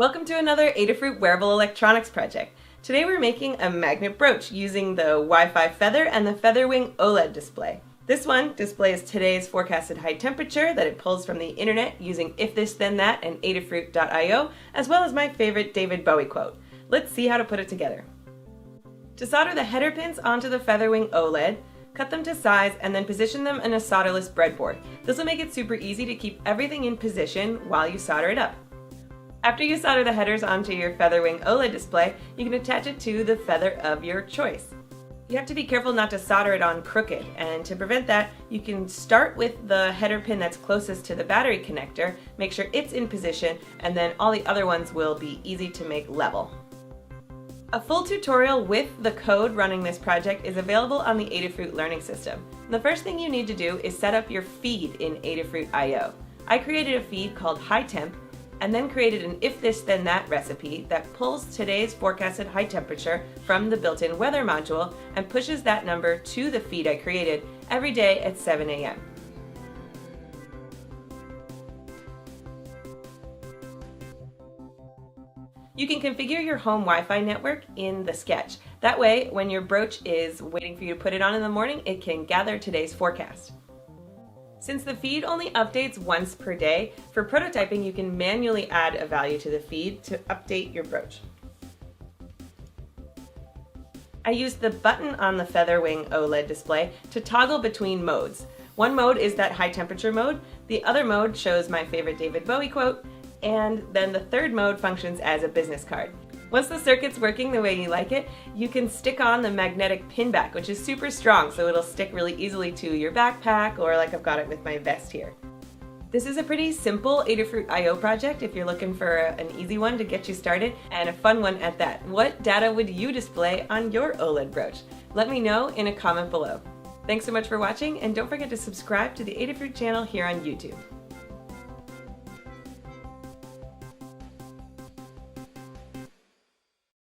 Welcome to another Adafruit wearable electronics project. Today we're making a magnet brooch using the Wi-Fi Feather and the FeatherWing OLED display. This one displays today's forecasted high temperature that it pulls from the internet using If This Then That and Adafruit.io, as well as my favorite David Bowie quote. Let's see how to put it together. To solder the header pins onto the FeatherWing OLED, cut them to size and then position them in a solderless breadboard. This will make it super easy to keep everything in position while you solder it up. After you solder the headers onto your FeatherWing OLED display, you can attach it to the feather of your choice. You have to be careful not to solder it on crooked, and to prevent that, you can start with the header pin that's closest to the battery connector, make sure it's in position, and then all the other ones will be easy to make level. A full tutorial with the code running this project is available on the Adafruit Learning System. And the first thing you need to do is set up your feed in Adafruit.io. I created a feed called High Temp, and then created an If This Then That recipe that pulls today's forecasted high temperature from the built-in weather module and pushes that number to the feed I created every day at 7 a.m. You can configure your home Wi-Fi network in the sketch. That way, when your brooch is waiting for you to put it on in the morning, it can gather today's forecast. Since the feed only updates once per day, for prototyping you can manually add a value to the feed to update your brooch. I used the button on the FeatherWing OLED display to toggle between modes. One mode is that high temperature mode, the other mode shows my favorite David Bowie quote, and then the third mode functions as a business card. Once the circuit's working the way you like it, you can stick on the magnetic pin back, which is super strong, so it'll stick really easily to your backpack, or like I've got it with my vest here. This is a pretty simple Adafruit.io project if you're looking for an easy one to get you started, and a fun one at that. What data would you display on your OLED brooch? Let me know in a comment below. Thanks so much for watching, and don't forget to subscribe to the Adafruit channel here on YouTube.